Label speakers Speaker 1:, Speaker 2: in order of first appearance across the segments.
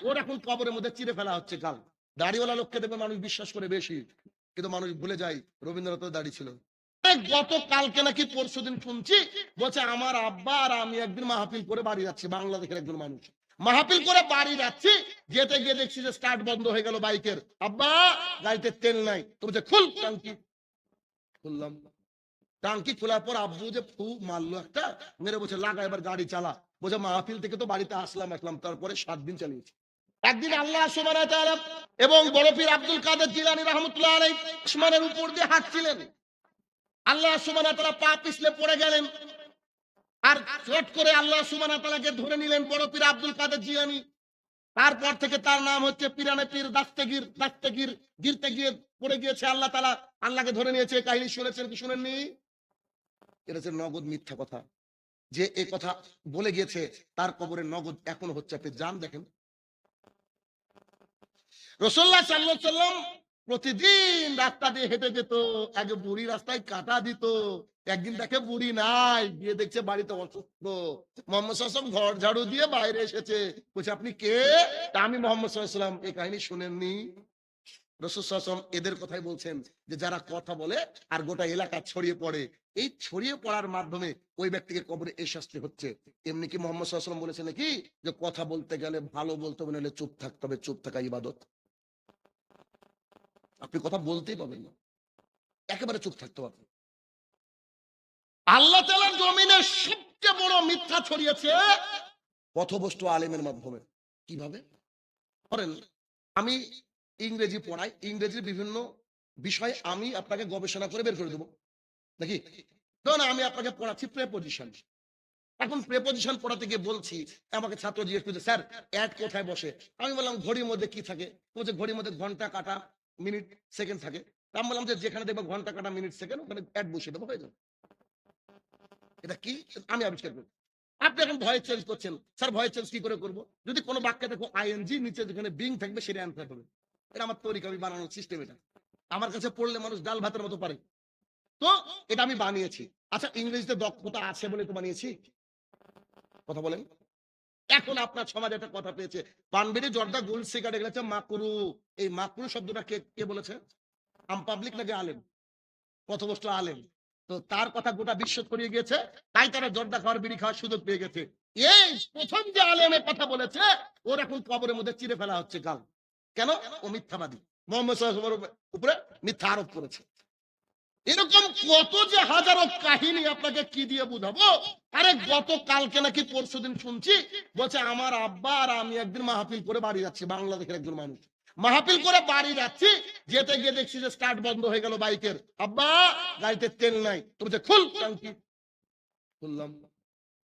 Speaker 1: ওর এখন কবরের মধ্যে চিরে ফেলা হচ্ছে কাল। দাড়িওয়ালা লোককে দেখবে মানুষ বিশ্বাস করে বেশি, কিন্তু মানুষ ভুলে যায় রবীন্দ্রনাথের দাড়ি ছিল। গত কালকে নাকি পরশুদিন শুনছি, বলছে আমার আব্বা আর আমি একদিন মাহফিল করে বাড়ি যাচ্ছি, বাংলাদেশের একজন মানুষ মাহফিল করে বাড়ি যাচ্ছি, যেতে গিয়ে দেখছি যে স্টার্ট বন্ধ হয়ে গেল বাইকের। আব্বা গাড়িতে তেল নাই, তো বলছে খুল টাঙ্কি। খুললাম, টাঙ্কি খোলার পর আব্বু যে ফু মারলো একটা, মেরে বলছে লাগা এবার গাড়ি চালা। বলছে মাহফিল থেকে তো বাড়িতে আসলাম, তারপরে 7 দিন চালিয়েছি। একদিন আল্লাহ সুবহানাহু ওয়া তাআলা এবং বড় পীর আব্দুল কাদের জিলানী রাহমাতুল্লাহ আলাইহি আসমানের উপর দিয়ে হাঁটছিলেন, আল্লাহ সুবহানাহু ওয়া তাআলা পা পিছলে পড়ে গেলেন, আর চট করে আল্লাহ সুবহানাহু ওয়া তাআলাকে ধরে নিলেন বড় পীর আব্দুল কাদের জিলানী। তারপর থেকে তার নাম হচ্ছে পীরানে পীর দাস্তেগীর। দাস্তেগীর গিরতে গিয়ে পড়ে গিয়েছে, আল্লাহ তাআলা আল্লাহকে ধরে নিয়েছে। কাহিনী শুনেছেন কি শুনেননি? এটা হচ্ছে নগদ মিথ্যা কথা। যে এই কথা বলে গিয়েছে তার কবরে নগদ এখনো হচ্ছে। আপনি যান দেখেন, রাসূলুল্লাহ সাল্লাল্লাহু আলাইহি সাল্লাম প্রতিদিন রাস্তা দিয়ে হেঁটে যেত, আগে বুড়ি রাস্তায় কাটা দিত। একদিন দেখে বুড়ি নাই, গিয়ে দেখছে বাড়িতে অসুস্থ। মুহাম্মদ সাল্লাল্লাহু আলাইহি ওয়াসাল্লাম ঘর ঝাড়ু দিয়ে বাইরে এসেছে, বলছে আপনি কে? তা আমি মুহাম্মদ সাল্লাল্লাহু আলাইহি ওয়াসাল্লাম। এই কাহিনী শুনেননি? রাসূল সাল্লাল্লাহু আলাইহি ওয়াসাল্লাম এদের কথাই বলছেন যে যারা কথা বলে আর গোটা এলাকা ছড়িয়ে পড়ে, এই ছড়িয়ে পড়ার মাধ্যমে ওই ব্যক্তিকে কবরে এই শাস্তি হচ্ছে। এমনি কি মুহাম্মদ সাল্লাল্লাহু আলাইহি ওয়াসাল্লাম বলেছেন নাকি যে কথা বলতে গেলে ভালো বলতে হবে, নাহলে চুপ থাকতে হবে, চুপ থাকা ইবাদত। আপনি কথা বলতেই পাবেন না, একেবারে চুপ থাকতে হবে। আল্লাহ তাআলার জমিনে সবচেয়ে বড় মিথ্যা ছড়িয়েছে পথভ্রষ্ট আলেমের মাধ্যমে। কিভাবে? ধরেন আমি ইংরেজি পড়াই, ইংরেজির বিভিন্ন বিষয় আমি আপনাকে গবেষণা করে বের করে দেবো নাকি? ধরুন আমি আপনাকে পড়াচ্ছি প্রেপোজিশন। এখন প্রেপোজিশন পড়াতে গিয়ে বলছি, আমাকে ছাত্র জিজ্ঞেস করছে স্যার অ্যাড কোথায় বসে? আমি বললাম ঘড়ির মধ্যে কি থাকে? বলছে ঘড়ির মধ্যে ঘন্টা কাটা মিনিট সেকেন্ড থাকে। আমি বললাম যে যেখানে দেখবো ঘন্টা কাটা মিনিট সেকেন্ড ওখানে অ্যাড বসিয়ে দেবো, হয়ে যাবে। এটা কি? আমি আবিষ্কার করি। আপনি এখন ভয়েস চেঞ্জ করছেন, স্যার ভয়েস চেঞ্জ কি করে করবো? যদি কোনো বাক্যে দেখো আইএনজি নিচে যেখানে বিং থাকবে সেটা অ্যান্সার হবে। এটা আমার তরিকা, আমি বানানোর সিস্টেম এটা। আমার কাছে পড়লে মানুষ ডাল ভাতের মতো পারে, তো এটা আমি বানিয়েছি। আচ্ছা ইংরেজিতে দক্ষতা আছে বলে তো বানিয়েছি, কথা বলেন। এখন আপনার সমাজে একটা কথা পেয়েছে, পানবেরি জর্দা গোল সিগারেট এগুলো হচ্ছে মাকরু। এই মাকরু শব্দটা কে কে বলেছে? আম পাবলিক নাকি আলেম? পথভ্রষ্ট আলেম। তো তার কথা গোটা বিশ্ব ছড়িয়ে গিয়েছে, তাই তারা জর্দা খাওয়ার বিড়ি খাওয়ার সুযোগ পেয়ে গেছে। এই প্রথম যে আলেমের কথা বলেছে ওর এখন কবরের মধ্যে চিরে ফেলা হচ্ছে কাল। কেন? ও মিথ্যাবাদী, মুহাম্মদ সাল্লাল্লাহু আলাইহি ওয়াসাল্লামের উপরে মিথ্যা আরোপ করেছে। এরকম কত যে হাজারো কাহিনী আপনাকে কি দিয়ে বুঝাবো। আরে গত কালকে নাকি পরশুদিন শুনছি, বলছে আমার আব্বা আর আমি একদিন মাহফিল করে বাড়ি যাচ্ছি, বাংলাদেশের একজন মানুষ মাহফিল করে বাড়ি যাচ্ছি, যেতে গিয়ে দেখছি যে স্টার্ট বন্ধ হয়ে গেল বাইকের। আব্বা গাড়িতে তেল নাই, তো বলছে খুল টাঙ্কি। খুললাম,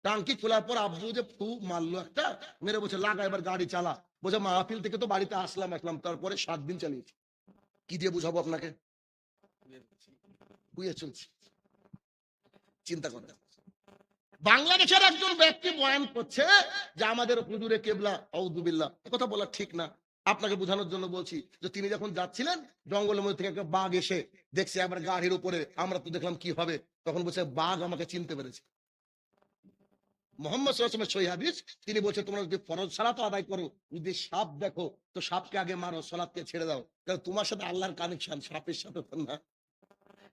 Speaker 1: টাঙ্কি খোলার পর আব্বু যে ফু মারলো একটা, মেরে বলছে লাগা এবার গাড়ি চালা। বলছে মাহফিল থেকে তো বাড়িতে আসলাম, তারপরে 7 দিন চালিয়েছি। কি দিয়ে বুঝাবো আপনাকে? বুঝে চলছি, চিন্তা করেন। বাংলাদেশের একজন ব্যক্তি বয়ান করছে যে আমাদের হুজুরে কেবলা আউযুবিল্লাহ, কথা বলা ঠিক না। আপনাকে বোঝানোর জন্য বলছি যে তিনি যখন যাচ্ছিলেন জঙ্গলের মধ্যে থেকে একটা বাঘ এসে দেখছে আবার গাড়ির উপরে, আমরা তো দেখলাম কি হবে, তখন বলছে বাঘ আমাকে চিনতে পেরেছে। মুহাম্মদ সাল্লাল্লাহু আলাইহি ওয়াসাল্লামের সহিহ হাদিস, তিনি বলছে তোমরা যদি ফরজ সালাত আদায় করো, যদি সাপ দেখো তো সাপকে আগে মারো, সালাতকে ছেড়ে দাও। কারণ তোমার সাথে আল্লাহর কানেকশন সাপের সাথে তো না।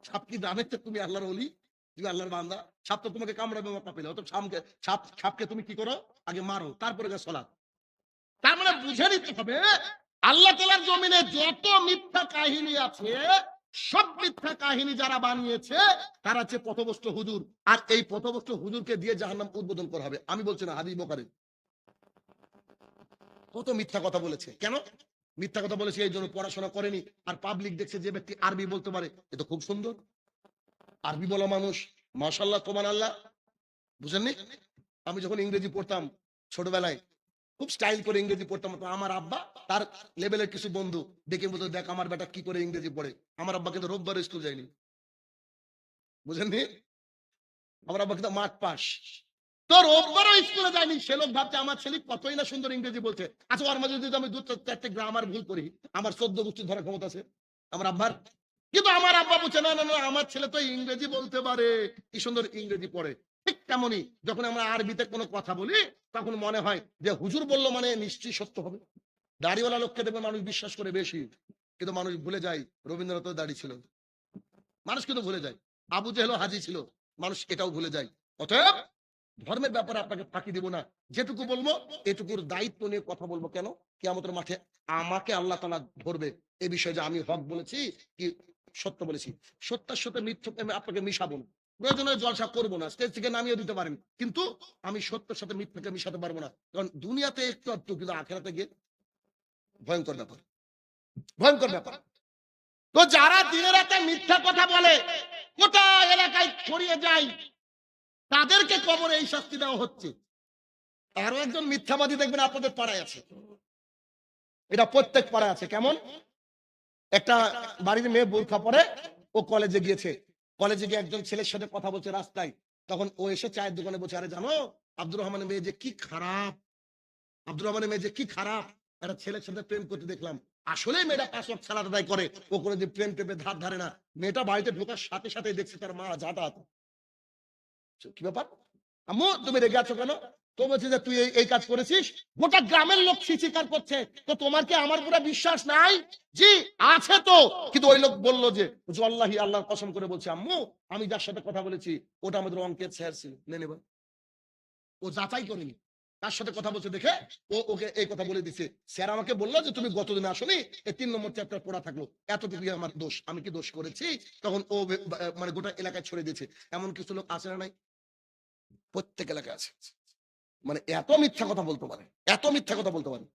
Speaker 1: সাপ কি জানে যে তুমি আল্লাহর ওলি, তুমি আল্লাহর বান্দা? সাপ তো তোমাকে কামড়াবে মক্কা পেলে, অত সাপকে তুমি কি করো? আগে মারো, তারপরে সালাত। তার মানে বুঝে নিতে হবে আল্লাহ তাআলার জমিনে যত মিথ্যা কাহিনী আছে, সব মিথ্যা কাহিনী যারা বানিয়েছে তারা হচ্ছে পথভ্রষ্ট হুজুর। আর এই পথভ্রষ্ট হুজুরকে দিয়ে জাহান্নাম উদ্বোধন করা হবে। আমি বলছি না, হাদিস বুখারী। কত মিথ্যা কথা বলেছে, কেন মিথ্যা কথা বলেছে? এই জন্য পড়াশোনা করেনি, আর পাবলিক দেখছে যে ব্যক্তি আরবি বলতে পারে, এ তো খুব সুন্দর আরবি বলা মানুষ, মাশাআল্লাহ সুবহানাল্লাহ। বুঝেননি? আমি যখন ইংরেজি পড়তাম ছোটবেলায়, খুব স্টাইল করে ইংরেজি পড়তাম, তো আমার আব্বা তার লেভেলের কিছু বন্ধু দেখে বলতো দেখ আমার বেটা কি করে ইংরেজি পড়ে। আমার আব্বা কিন্তু রোববার স্কুল যায়নি, বুঝেননি? আমার আব্বা কিন্তু মাঠ পাস, তো রোববারও স্কুলে যায়নি। সে লোক ভাবছে আমার ছেলে কতই না সুন্দর ইংরেজি বলছে। আচ্ছা ওর মাঝে যদি আমি 2-4টা গ্রামার ভুল করি, আমার 14 গোষ্ঠী ধরার ক্ষমতা আছে আমার আব্বার। কিন্তু আমার আব্বা বলছে না না না, আমার ছেলে তো ইংরেজি বলতে পারে, কি সুন্দর ইংরেজি পড়ে। ঠিক তেমনই যখন আমরা আরবিতে কোনো কথা বলি তখন মনে হয় যে হুজুর বললো মানে নিশ্চয়ই সত্য হবে। দাড়িওয়ালা লোককে দেখবে মানুষ বিশ্বাস করে বেশি, কিন্তু মানুষ ভুলে যায় রবীন্দ্রনাথও দাড়ি ছিল। মানুষ কিন্তু ভুলে যায় আবু জেহেল হাজি ছিল, মানুষ এটাও ভুলে যায়। অতএব ধর্মের ব্যাপারে আপনাকে ফাঁকি দিব না, যেটুকু বলবো এটুকুর দায়িত্ব নিয়ে কথা বলবো। কেন? কিয়ামতের মাঠে আমাকে আল্লাহ তাআলা ধরবে এই বিষয়ে, যে আমি হক বলেছি কি সত্য বলেছি। সত্যের সাথে মিথ্যা আমি আপনাকে মিশাবো না, প্রয়োজনে জলসা করবো না, স্টেজ থেকে নামিয়ে দিতে পারেন, কিন্তু আমি সত্যের সাথে মিথ্যাকে মিশাতে পারবো না। কারণ দুনিয়াতে একটু একটু, কিন্তু আখেরাতে গিয়ে ভয়ঙ্কর ব্যাপার, ভয়ঙ্কর ব্যাপার। তো যারা দিনের রাতে মিথ্যা কথা বলে গোটা এলাকায় ছড়িয়ে যায়, তাদেরকে কবরে এই শাস্তি দেওয়া হচ্ছে। আরো একজন মিথ্যাবাদী দেখবেন আপনাদের পাড়ায় আছে, এটা প্রত্যেক পাড়ায় আছে। কেমন? একটা বাড়ির মেয়ে বোরখা পরে ও কলেজে গিয়েছে, কলেজে গিয়ে একজন ছেলের সাথে কথা বলছে রাস্তায়, তখন ও এসে চায়ের দোকানে বসে, আরে জানো আব্দুর রহমানের মেয়ে যে কি খারাপ, আব্দুর রহমানের মেয়ে যে কি খারাপ, একটা ছেলের সাথে প্রেম করতে দেখলাম। আসলে মেয়েটা 5 ওয়াক্ত সালাত আদায় করে, ও কোনোদিন প্রেম টেপে ধার ধারে না। মেয়েটা বাড়িতে ঢোকার সাথে সাথে দেখছে তার মা যাতায়াত। কি ব্যাপার আম্মু, তুমি রেগে আছো কেন? তো বলছে যে তুই এই কাজ করেছিস, গোটা গ্রামের লোক স্বীকার করছে, তো তোমার কি আমার পুরো বিশ্বাস নাই? জি আছে তো, কিন্তু ওই লোক বললো যে আল্লাহি, আল্লাহর কসম করে বলছে আম্মু, আমি যার সাথে কথা বলেছি ওটা আমাদের অঙ্কের স্যার ছিল, নেবা। ও যাচাই করেনি তার সাথে কথা বলছে দেখে, ও ওকে এই কথা বলে দিছে, স্যার আমাকে বললো যে তুমি গতদিন আসনি, এই 3 নম্বর চ্যাপ্টার পড়া থাকলো, এতটুকু আমার দোষ, আমি কি দোষ করেছি? তখন ও মানে গোটা এলাকায় ছড়িয়ে দিয়েছে। এমন কিছু লোক আছে না নাই? প্রত্যেক এলাকায় আছে। মানে এত মিথ্যা কথা বলতে পারে, এত মিথ্যা কথা বলতে পারে।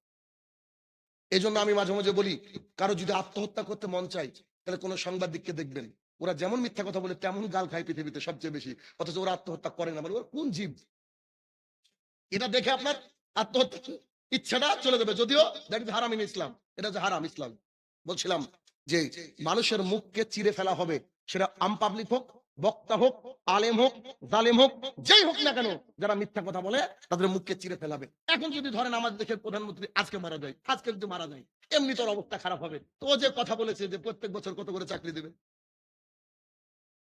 Speaker 1: এই জন্য আমি মাঝে মাঝে বলি, কারো যদি আত্মহত্যা করতে মন চাই, তাহলে কোন সাংবাদিককে দেখবেন, ওরা যেমন মিথ্যা কথা বলে তেমন গাল খায় পৃথিবীতে সবচেয়ে বেশি, অথচ ওরা আত্মহত্যা করে না। মানে ওরা কোন জীব? এটা দেখে আপনার আত্মহত্যা ইচ্ছাটা চলে যাবে, যদিও দ্যাট ইজ হারাম ইন ইসলাম, এটা হচ্ছে হারাম ইসলাম। বলছিলাম যে মানুষের মুখকে চিরে ফেলা হবে, সেটা আম পাবলিক হোক, বক্তা হোক, আলেম হোক, জালেম হোক, যেই হোক না কেন, যারা মিথ্যা কথা বলে তাদের মুখকে চিরে ফেলাবে। এখন যদি ধরেন আমাদের দেশের প্রধানমন্ত্রী আজকে মারা যায়, আজকে যদি মারা যায়, এমনি তোর অবস্থা খারাপ হবে। তো যে কথা বলেছে যে প্রত্যেক বছর কত করে চাকরি দেবে,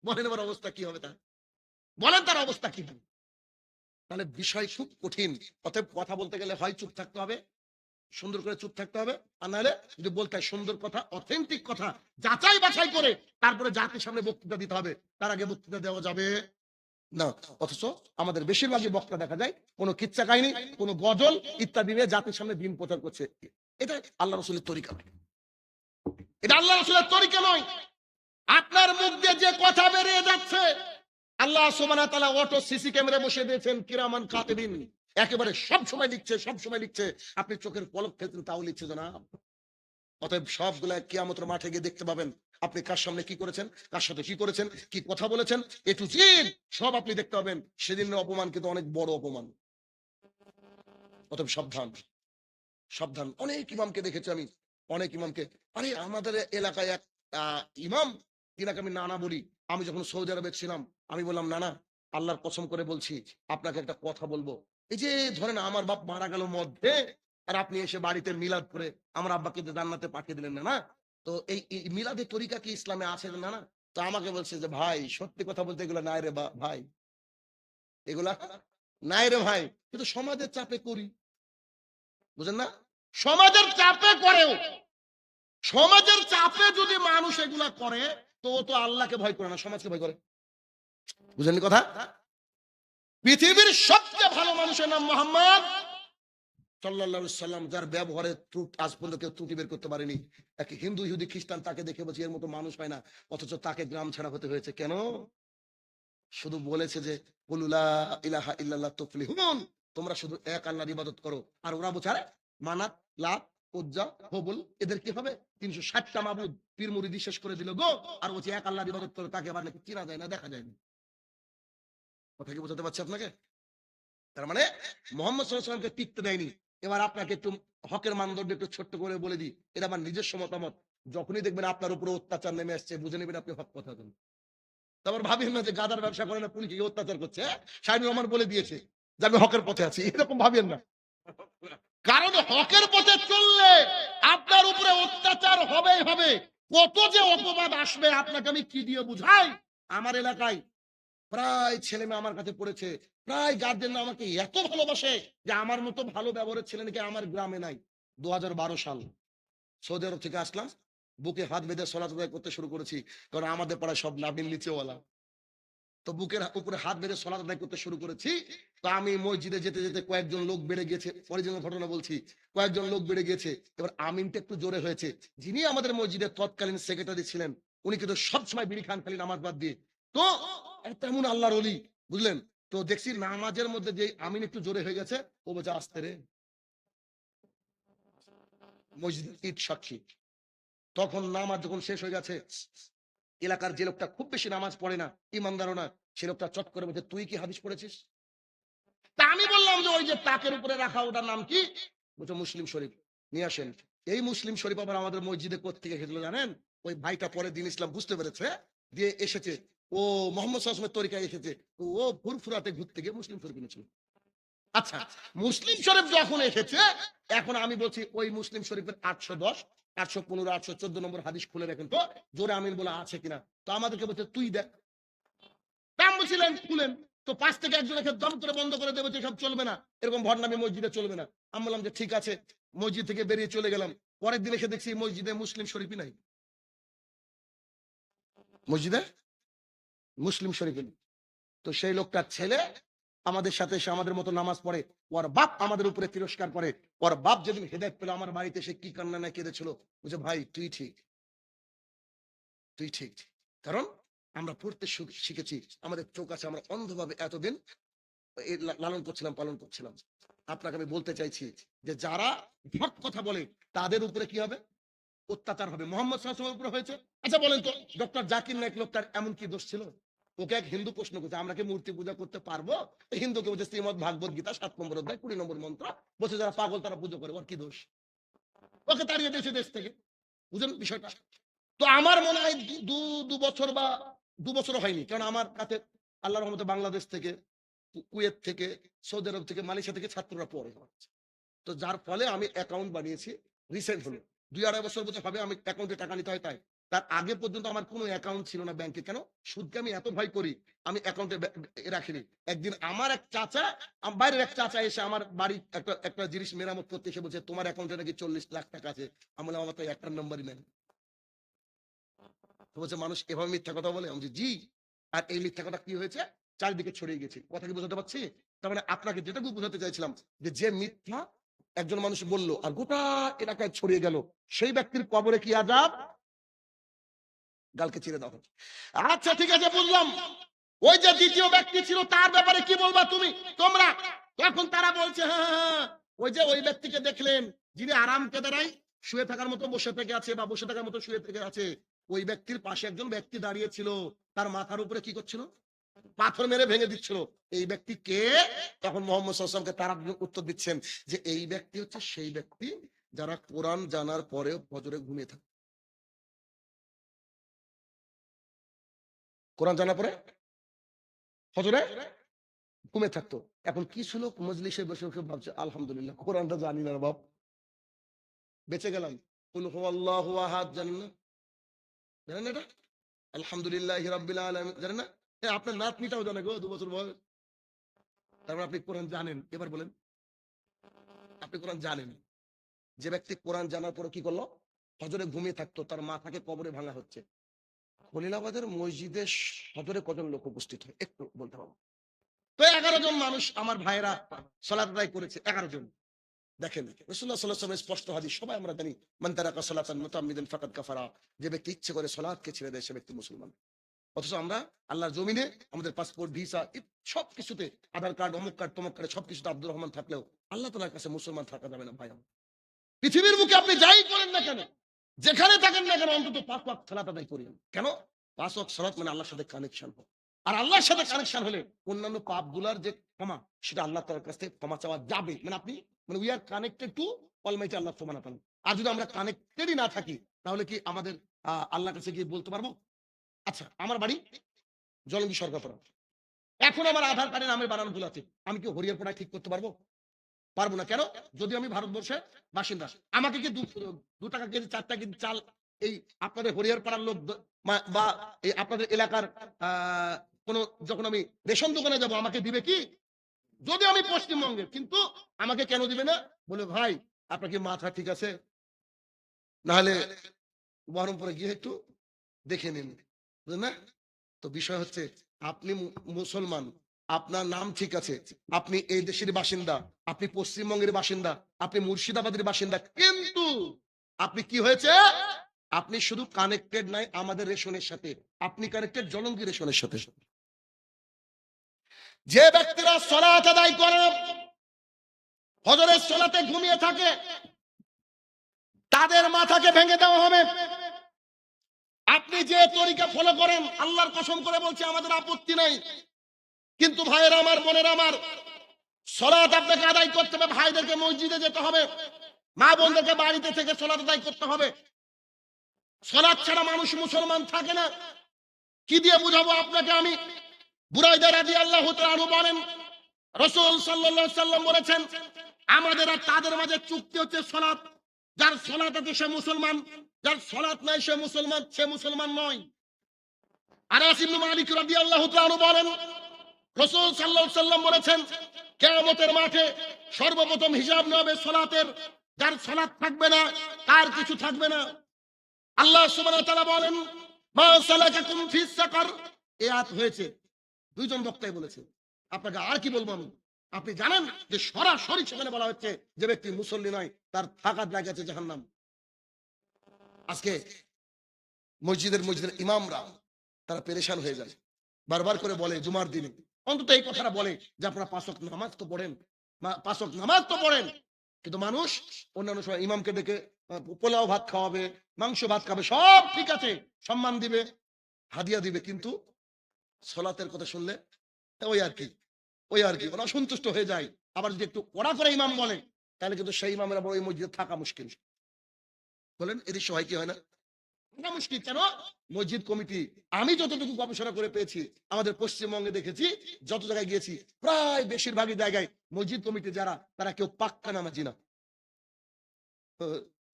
Speaker 1: বলেন এবার অবস্থা কি হবে তার? বলেন তার অবস্থা কি হবে? তাহলে বিষয় খুব কঠিন। অতএব কথা বলতে গেলে হয় চুপ থাকতে হবে, সুন্দর করে চুপ থাকতে হবে, আর নাহলে যদি বলতে হয় সুন্দর কথা, অথেন্টিক কথা, যাচাই বাছাই করে তারপরে জাতির সামনে বক্তৃতা দিতে হবে, তার আগে বক্তৃতা দেওয়া যাবে না। অথচ আমাদের বেশিরভাগই বক্তা দেখা যায় কোনো কিচ্ছা কাহিনী, কোনো গজল ইত্যাদি নিয়ে জাতির সামনে দিন প্রচার করছে। এটা আল্লাহ রাসূলের তরিকা নয়, এটা আল্লাহ রাসূলের তরিকা নয়। আপনার মুখ দিয়ে যে কথা বেরিয়ে যাচ্ছে, আল্লাহ সুবহানাহু ওয়া তাআলা অটো সিসি ক্যামেরা বসিয়ে দিয়েছেন, কিরামান কাতিবিন, একেবারে সব সময় লিখছে, সব সময় লিখছে। আপনি চোখের পলক ফেলছেন তাও লিখছে জনাব। অতএব সবগুলা কিয়ামতের মাঠে গিয়ে দেখতে পাবেন আপনি কার সামনে কি করেছেন, কার সাথে কি করেছেন, কি কথা বলেছেন, এ টু জেড সব আপনি দেখতে পাবেন। সেদিনের অপমান কিন্তু অনেক বড় অপমান। অতএব সাবধান, সাবধান। অনেক ইমামকে দেখেছি আমি, অনেক ইমামকে। আরে আমাদের এলাকায় এক ইমাম, তিনাকে আমি নানা বলি। আমি যখন সৌদি আরবে ছিলাম, আমি বললাম নানা, আল্লাহর কসম করে বলছি আপনাকে একটা কথা বলবো। এই যে ধরেন আমার বাপ মারা গেল মধ্যে, আর আপনি এসে বাড়িতে মিলাদ করে আমার আব্বাকে জান্নাতে পাঠিয়ে দিলেন, না? তো এই মিলাদের তরিকা কি ইসলামে আছে না? না। তো আমাকে বলছে যে ভাই সত্যি কথা বলতে এগুলো নাই রে ভাই, এগুলা নাই রে ভাই, কিন্তু সমাজের চাপে করি, বুঝেন না? সমাজের চাপে করেও, সমাজের চাপে যদি মানুষ এগুলা করে, তো ও তো আল্লাহকে ভয় করে না, সমাজকে ভয় করে। বুঝলেন কথা? পৃথিবীর সবচেয়ে ভালো মানুষের নাম মোহাম্মদ সাল্লাল্লাহু আলাইহি সাল্লাম, যার ব্যবহারে আজ পর্যন্ত কেউ ত্রুটি বের করতে পারেনি। এক হিন্দু, ইহুদি, খ্রিস্টান তাকে দেখে বলছে এর মতো মানুষ হয় না, অথচ তাকে গ্রাম ছাড়া হতে হয়েছে। কেন? শুধু বলেছে যে কুল লা ইলাহা ইল্লাল্লাহ তুফলিহুন, তোমরা শুধু এক আল্লাহর ইবাদত করো। আর ওরা বলছে আরে মানাত, লাত, উজ্জা, হবল, এদের কি হবে? 360টা মাবুদ পীর মুরিদি শেষ করে দিল গো। আর বলছে এক আল্লাহর ইবাদত করো, তাকে আবার নাকি চেনা যায় না, দেখা যায় না। কথা কি বোঝাতে পারছি আপনাকে? তার মানে মুহাম্মদ সাল্লাল্লাহু আলাইহি ওয়াসাল্লামকে টিকতে দেয়নি। এবার আপনাকে একটু হকের মানদণ্ড একটু ছোট্ট করে বলে দিই, এটা আমার নিজস্ব মতামত। যখনই দেখবেন আপনার উপরে অত্যাচার নেমে আসছে, বুঝে নেবেন আপনি হক কথা বলেন। তারপর ভাবেন না যে গাদার ব্যবসা করে না পুলিশ অত্যাচার করছে। শাহিনুর রহমান বলে দিয়েছে যে আমি হকের পথে আছি, এরকম ভাবেন না। কারণ হকের পথে চললে আপনার উপরে অত্যাচার হবেই হবে। কত যে অপবাদ আসবে আপনাকে আমি কি দিয়ে বুঝাই। আমার এলাকায় প্রায় ছেলে মেয়ে আমার কাছে পড়েছে, প্রায় গার্জেনরা আমাকে এত ভালোবাসে যে আমার মতো ভালো ব্যবহারের ছেলে নাকি আমার গ্রামে নাই। 2012 সাল সৌদি আরব থেকে আসলাম, বুকে হাত বেঁধে সলাত আদায় করতে শুরু করেছি, কারণ আমাদের পাড়ায় সব নাবিল নিচেওয়ালা। তো বুকের উপরে হাত বেঁধে সলাত আদায় করতে শুরু করেছি। তো আমি মসজিদে যেতে যেতে কয়েকজন লোক বেড়ে গেছে, অরিজিনাল ঘটনা বলছি, কয়েকজন লোক বেড়ে গেছে। এবার আমিনটা একটু জোরে হয়েছে। যিনি আমাদের মসজিদের তৎকালীন সেক্রেটারি ছিলেন, উনি কিন্তু সবসময় বিড়ি খান খালি নামাজ বাদ দিয়ে। তো তেমন আল্লাহর অলি, বুঝলেন? তো দেখছি নামাজের মধ্যে যে আমিন একটু জোরে হয়ে গেছে, ও বলছে আস্তে রে, মসজিদের ইট সাক্ষী। তখন নামাজ যখন শেষ হয়ে গেছে, এলাকার যে লোকটা খুব বেশি নামাজ পড়ে না, ইমানদারও না, সে লোকটা চট করে বলছে, তুই কি হাদিস পড়েছিস? তা আমি বললাম যে ওই যে তাকের উপরে রাখা ওটার নাম কি? বলছে মুসলিম শরীফ। নিয়ে আসেন। এই মুসলিম শরীফ আবার আমাদের মসজিদে কোত্থেকে এসেছিল জানেন? ওই ভাইটা পরে দিন ইসলাম বুঝতে পেরেছে, দিয়ে এসেছে, ও মোহাম্মদ সাল্লাল্লাহু আলাইহি তরিকায় এসেছে, তো ও ফুরফুরাতে ঘুরতে গিয়ে মুসলিম শরীফ এনেছিল। আচ্ছা, মুসলিম শরীফ যখন এসেছে, এখন আমি বলছি ওই মুসলিম শরীফের 810, 815, 814 নম্বর হাদিস খুলে রাখেন তো, জোরে আমিন বলা আছে কিনা। তো আমাদেরকে বলছে তুই দেখ। দাম বলছিলেন খুলেন। তো পাশ থেকে একজন এসে দম করে বন্ধ করে দেবে, সব চলবে না, এরকম ভণ্ডামি মসজিদে চলবে না। আমি বললাম যে ঠিক আছে, মসজিদ থেকে বেরিয়ে চলে গেলাম। পরের দিন এসে দেখছি মসজিদে মুসলিম শরীফই নাই, মসজিদে মুসলিম শরীফই নেই। তো সেই লোকটার ছেলে আমাদের সাথে এসে আমাদের মতো নামাজ পড়ে, ওর বাপ আমাদের উপরে তিরস্কার করে। ওর বাপ যেদিন হেদায়েত পেল আমার বাড়িতে সে কি কান্না না কেঁদেছিল, বুঝে ভাই তুই ঠিক, তুই ঠিক। কারণ আমরা পড়তে শিখেছি, আমাদের চোখ আছে, আমরা অন্ধভাবে এতদিন লালন করছিলাম, পালন করছিলাম। আপনাকে আমি বলতে চাইছি যে যারা হক কথা বলে তাদের উপরে কি হবে? অত্যাচার হবে। মোহাম্মদ সাল্লাল্লাহু আলাইহি ওয়াসাল্লামের উপরে হয়েছে। আচ্ছা বলেন তো, ডক্টর জাকির নায়েক লোকটার এমন কি দোষ ছিল? ওকে এক হিন্দু প্রশ্ন করছে, আমরা কি মূর্তি পূজা করতে পারবো? হিন্দুকে বলছে শ্রীমদ ভাগবত গীতা 7 নম্বর অধ্যায় 20 নম্বর মন্ত্র, বলছে যারা পাগল তারা পুজো করে, ওর কি দোষ? ওকে তাড়িয়ে দিয়েছে দেশ থেকে। বুঝলেন বিষয়টা? তো আমার মনে হয় দু বছর বা 2 বছরও হয়নি, কারণ আমার কাছে আল্লাহর রহমতে বাংলাদেশ থেকে, কুয়েত থেকে, সৌদি আরব থেকে, মালয়েশিয়া থেকে ছাত্ররা পড়ে। তো যার ফলে আমি অ্যাকাউন্ট বানিয়েছি, রিসেন্ট হলো 2-2.5 বছর বোধহয় হবে আমি অ্যাকাউন্টে টাকা নিতে হয় তাই। তার আগে পর্যন্ত আমার কোনো অ্যাকাউন্ট ছিল না ব্যাংকে। কেন? সুদকে আমি এত ভয় করি, আমি অ্যাকাউন্টে রাখিনি। একদিন আমার এক চাচা, বাইরের এক চাচা এসে আমার বাড়ি একটা একটা জিনিস মেরামত করতে এসে বলছে তোমার অ্যাকাউন্টে নাকি 40 লাখ টাকা আছে। আমি বললাম আমার তো একটার নাম্বারই নেই। তো বলছে মানুষ এভাবে মিথ্যা কথা বলে? আমি বলছি জি। আর এই মিথ্যা কথা কি হয়েছে? চারিদিকে ছড়িয়ে গেছে। কথা কি বোঝাতে পারছি? তার মানে আপনাকে যেটুকু বোঝাতে চাইছিলাম, যে মিথ্যা একজন মানুষ বলল আর গোটা এলাকায় ছড়িয়ে গেল, সেই ব্যক্তির কবরে কি আযাব? গালকে চিরে দাও। আচ্ছা ঠিক আছে বুঝলাম। ওই যে দ্বিতীয় ব্যক্তি ছিল তার ব্যাপারে কি বলবা তুমি, তোমরা? তখন তারা বলছে হ্যাঁ, হ্যাঁ, হ্যাঁ। ওই যে ওই ব্যক্তিকে দেখলেন যিনি আরাম কেদারাই শুয়ে থাকার মতো বসে থেকে আছে, বা বসে থাকার মতো শুয়ে থেকে আছে, ওই ব্যক্তির পাশে একজন ব্যক্তি দাঁড়িয়ে ছিল, তার মাথার উপরে কি করছিল? পাথর মেরে ভেঙে দিচ্ছিল। এই ব্যক্তি কে? তখন মোহাম্মদ সাল্লাল্লাহু আলাইহি ওয়াসাল্লামকে তারা উত্তর দিচ্ছেন যে এই ব্যক্তি হচ্ছে সেই ব্যক্তি যারা কোরআন জানার পরেও ফজরে ঘুমিয়ে থাকে। কোরআন জানার পরে ফজরে ঘুমিয়ে থাকতো। এখন কিছু লোক মজলিসে বসে বসে ভাবছে আলহামদুলিল্লাহ কোরআনটা জানি না বাপ, বেঁচে গেলাম। কুল হুয়াল্লাহু আহাদ জানেন না? জানেন না এটা? আলহামদুলিল্লাহি রাব্বিল আলামিন জানেন না? আপনার নাতনিটাও জানে গো, 2 বছর বয়স। তার মানে আপনি কোরআন জানেন। এবার বলেন আপনি কোরআন জানেন। যে ব্যক্তি কোরআন জানার পরে কি করলো? ফজরে ঘুমিয়ে থাকতো, তার মাথাকে কবরে ভাঙা হচ্ছে। খলিলাবাদের মসজিদে ফজরে কজন লোক উপস্থিত হয় একটু বলতে পারবো? তো 11 জন মানুষ আমার ভাইয়েরা সালাত আদায় করেছে, 11 জন। দেখেন রাসূলুল্লাহ সাল্লাল্লাহু আলাইহি ওয়াসাল্লামের স্পষ্ট হাদিস, সবাই আমরা জানি, মান তারাকা সালাতান মুতাআম্মিদান ফাকাদ কাফারা, যে ব্যক্তি ইচ্ছে করে সালাতকে ছেড়ে দেয় সে ব্যক্তি মুসলমান। অথচ আমরা আল্লাহর জমিনে আমাদের পাসপোর্ট, ভিসা সবকিছুতে, আধার কার্ড, অমুক কার্ড, তমুক কার্ডে সবকিছুতে আব্দুর রহমান থাকলেও আল্লাহ তাআলার কাছে মুসলমান থাকা যাবে না ভাই। পৃথিবীর বুকে আপনি যাই করেন না কেন, যেখানে থাকেন না কেন, অন্তত 5 ওয়াক্ত সালাত আদায় করেন। কেন? 5 ওয়াক্ত সালাত মানে আল্লাহর সাথে কানেকশন হবে। আর আল্লাহর সাথে কানেকশন হলে অন্যান্য পাপগুলার যে ক্ষমা, সেটা আল্লাহ তাআলার কাছ থেকে ক্ষমা চাওয়া যাবে। মানে আপনি, মানে we are connected to almighty Allah সুবহানাহু ওয়া তাআলা। আর যদি আমরা কানেক্টেডই না থাকি, তাহলে কি আমাদের আল্লাহর কাছে গিয়ে বলতে পারবো? আচ্ছা আমার বাড়ি জলঙ্গি সরকারপাড়া। এখন আমার আধার কার্ডে নামের বানান ভুল আছে, আমি কি হরিয়ারপাড়ায় ঠিক করতে পারবো? পারবো না। কেন? যদি আমি ভারতবর্ষের বাসিন্দা, আমাকে কি 2 টাকা কেজি 4 টাকা কেজি চাল এই আপনাদের হরিয়ার পাড়ার লোক বা এই আপনাদের এলাকার কোনো যখন আমি রেশন দোকানে যাব আমাকে দিবে কি? যদি আমি পশ্চিমবঙ্গের, কিন্তু আমাকে কেন দিবে না? বলে ভাই আপনার কি মাথা ঠিক আছে? নাহলে বহরমপুরে গিয়ে একটু দেখে নিন, বুঝলেন না? তো বিষয় হচ্ছে আপনি মুসলমান, আপনার নাম ঠিক আছে, আপনি এই দেশের বাসিন্দা, আপনি পশ্চিমবঙ্গের বাসিন্দা, আপনি মুর্শিদাবাদের বাসিন্দা, কিন্তু আপনি কি হয়েছে? আপনি শুধু কানেক্টেড নাই আমাদের রেশনের সাথে, আপনি কানেক্টেড জলঙ্গি রেশনের সাথে। যে ব্যক্তিরা সালাত আদায় করে, ফজরের সালাতে ঘুমিয়ে থাকে, তাদের মাথাকে ভেঙে দেওয়া হবে। আপনি যে তরিকা ফলো করেন, আল্লাহর কসম করে বলছি আমাদের আপত্তি নাই, কিন্তু ভাইয়ের আমার, বোনের আমার, সালাত আপনাকে আদায় করতে হবে। ভাইদেরকে মসজিদে যেতে হবে, মা বোনদেরকে বাড়িতে থেকে সালাত আদায় করতে হবে। সালাত ছাড়া মানুষ মুসলমান থাকে না। কি দিয়ে বুঝাবো আপনাকে আমি? বুরাইদা রাদিয়াল্লাহু তাআলা আনহু বলেন, রাসূল সাল্লাল্লাহু আলাইহি সাল্লাম বলেছেন, আমাদের আর তাদের মাঝে চুক্তি হচ্ছে সালাত। যার সালাত আছে সে মুসলমান, যার সালাত নাই সে মুসলমান নয়। আনাস ইবনে মালিক রাদিয়াল্লাহু তাআলা আনহু বলেন, রাসূল সাল্লাল্লাহু আলাইহি সাল্লাম বলেছেন, কিয়ামতের মাঠে সর্বপ্রথম হিসাব নেওয়া হবে সালাতের। যার সালাত থাকবে না তার কিছু থাকবে না। আল্লাহ সুবহানাহু ওয়া তাআলা বলেন, মা সালাকাকুম ফিস সাকার। এই আয়াত হয়েছে, দুইজন বক্তাই বলেছে, আপনাকে আর কি বলবো আমি? আপনি জানেন যে সরাসরি সেখানে বলা হচ্ছে যে ব্যক্তি মুসল্লি নয় তার থাকার জায়গা আছে জাহান্নাম। আজকে মসজিদের ইমামরা তারা পেরেশান হয়ে যায়, বারবার করে বলে জুমার দিনে অন্তত এই কথাটা বলে যে আপনারা 5 ওয়াক্ত নামাজ তো পড়েন, 5 ওয়াক্ত নামাজ তো পড়েন, কিন্তু মানুষ অন্যান্য সময় ইমামকে ডেকে পোলাও ভাত খাওয়াবে, মাংস ভাত খাবে, সব ঠিক আছে, সম্মান দিবে, হাদিয়া দিবে, কিন্তু সালাতের কথা শুনলে ওই আর কি ওরা সন্তুষ্ট হয়ে যায়। আবার যদি একটু কড়া করে ইমাম বলে, তাহলে কিন্তু সেই ইমামের আবার ওই মসজিদে থাকা মুশকিল। বলেন এদের সবাই কি হয় না? না মুশকিল কেন? মসজিদ কমিটি, আমি যতটুকু গবেষণা করে পেয়েছি, আমাদের পশ্চিমবঙ্গে দেখেছি, যত জায়গায় গিয়েছি, প্রায় বেশিরভাগই জায়গায় মসজিদ কমিটি যারা, তারা কেউ পাক্কা নামাজি না।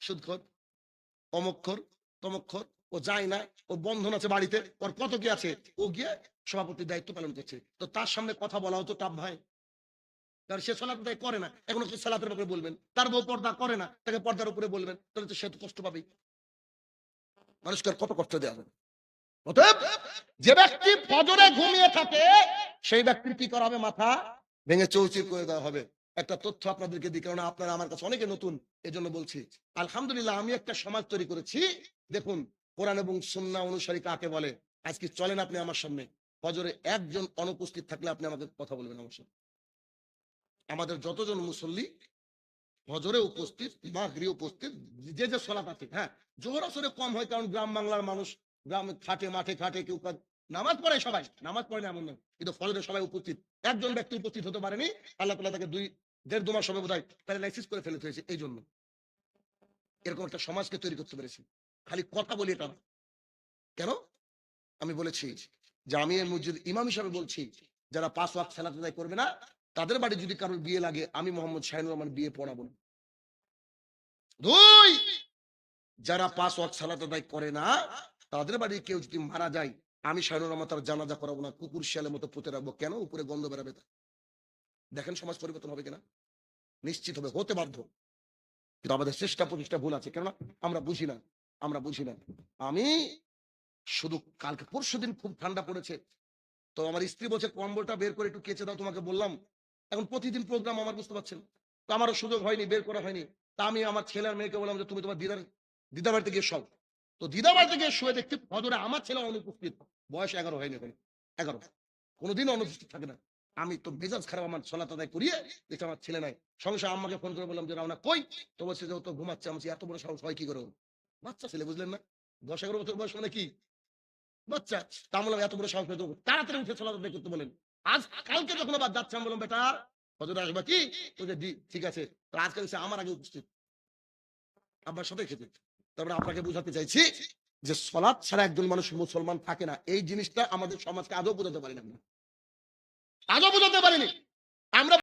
Speaker 1: সুদখোর, অমক্ষর, তমক্ষর, ও যায় না, ওর বন্ধন আছে বাড়িতে, ওর কত কি আছে, ও গিয়ে সভাপতির দায়িত্ব পালন করছে। তো তার সামনে কথা বলা হতো টাপ ভাই, কারণ সে সালাত আদায় করে না, এখন ওকে সালাতের ব্যাপারে বলবেন। তার বউ পর্দা করে না, তাকে পর্দার উপরে বলবেন, তাহলে তো সে তো কষ্ট পাবেই। মানুষকে আর কত কষ্ট দেওয়া হবে? অতএব যে ব্যক্তি ফজরে ঘুমিয়ে থাকে, সেই ব্যক্তির কি করা হবে? মাথা ভেঙে চৌচির করে দেওয়া হবে। একটা তথ্য আপনাদেরকে দিই, কারণ আপনারা আমার কাছে অনেকে নতুন, এজন্য বলছি। আলহামদুলিল্লাহ, আমি একটা সমাজ তৈরি করেছি। দেখুন, কোরআন এবং সুন্নাহ অনুসারী কাকে বলে। আজকে চলেন আপনি আমার সামনে, ফজরে একজন অনুপস্থিত থাকলে আপনি আমাকে কথা বলবেন আমার সাথে। আমাদের যতজন মুসল্লি ফজরে উপস্থিত, মাগরিবে উপস্থিত, যে যে সালাত আছে, হ্যাঁ জোহর আসরে কম হয়, কারণ গ্রাম বাংলার মানুষ গ্রামে খাটে, মাঠে খাটে, কেউ নামাজ পড়ে, সবাই নামাজ পড়ে না এমন নয়, কিন্তু ফজরে সবাই উপস্থিত। একজন ব্যক্তি উপস্থিত হতে পারেনি, আল্লাহ তাআলা তাকে 2-1.5-2 মাস হবে বোধহয় প্যারালাইসিস করে ফেলতে হয়েছে। এই জন্য এরকম একটা সমাজকে তৈরি করতে পেরেছি। খালি কথা বলি এটা না। কেন? আমি বলেছি যে আমি এই মসজিদ ইমাম হিসাবে বলছি, যারা 5 ওয়াক্ত সালাত আদায় করবে না, তাদের বাড়ি যদি কারোর বিয়ে লাগে, আমি মোহাম্মদ শাহিনুর রহমান বিয়ে পড়াবো না। 2, যারা 5 ওয়াক্ত সালাত আদায় করে না, তাদের বাড়ি কেউ যদি মারা যায়, আমি শাহিনুর রহমান তার জানাজা করাবো না, কুকুর শিয়ালের মতো পুঁতে রাখবো। কেন? উপরে গন্ধ বেরাবে। দেখেন সমাজ পরিবর্তন হবে কিনা? নিশ্চিত হবে, হতে বাধ্য। কিন্তু আমাদের চেষ্টা প্রচেষ্টা ভুল আছে, কেননা আমরা বুঝি না। আমি শুধু কালকে পরশুদিন খুব ঠান্ডা পড়েছে, তো আমার স্ত্রী বলছে কম্বলটা বের করে একটু কেচে দাও, তোমাকে বললাম। এখন প্রতিদিন প্রোগ্রাম আমার, বুঝতে পারছেন, তো আমারও সুযোগ হয়নি, বের করা হয়নি। তা আমি আমার ছেলে আর মেয়েকে বললাম যে তুমি তোমার দিদা বাড়িতে গিয়ে সব। তো দিদা বাড়িতে গিয়ে শুয়ে দেখতে ফজরে আমার ছেলে অনুপস্থিত, বয়স 11 হয়নি, 11 কোনোদিন অনুপস্থিত থাকে না। আমি তো মেজাজ খারাপ, আমার সালাত আদায় করিয়ে দেখছি আমার ছেলে নাই। সঙ্গে আম্মাকে ফোন করে বললাম যে রাওনা কই, তো বলছে যে ও তো ঘুমাচ্ছে। আমি এত বড় সাহস হয় কি করে? বাচ্চা ছেলে, বুঝলেন না, 10-11 বছর বয়স মানে কি বাচ্চা। তা বললাম এত বড় সাহস হয়তো, তাড়াতাড়ি উঠে সালাত আদায় করতে বলেন। আজ কালকে যখন আবার যাচ্ছে, আমি বললাম বেটা ফজরে আসবা কি? তো যে ঠিক আছে। তো আজকে আমার আগে উপস্থিত, আব্বার সাথে খেতে। তারপরে আপনাকে বুঝাতে চাইছি যে সালাত ছাড়া একজন মানুষ মুসলমান থাকে না। এই জিনিসটা আমাদের সমাজকে আজও বোঝাতে পারি না, আজও বোঝাতে পারিনি আমরা।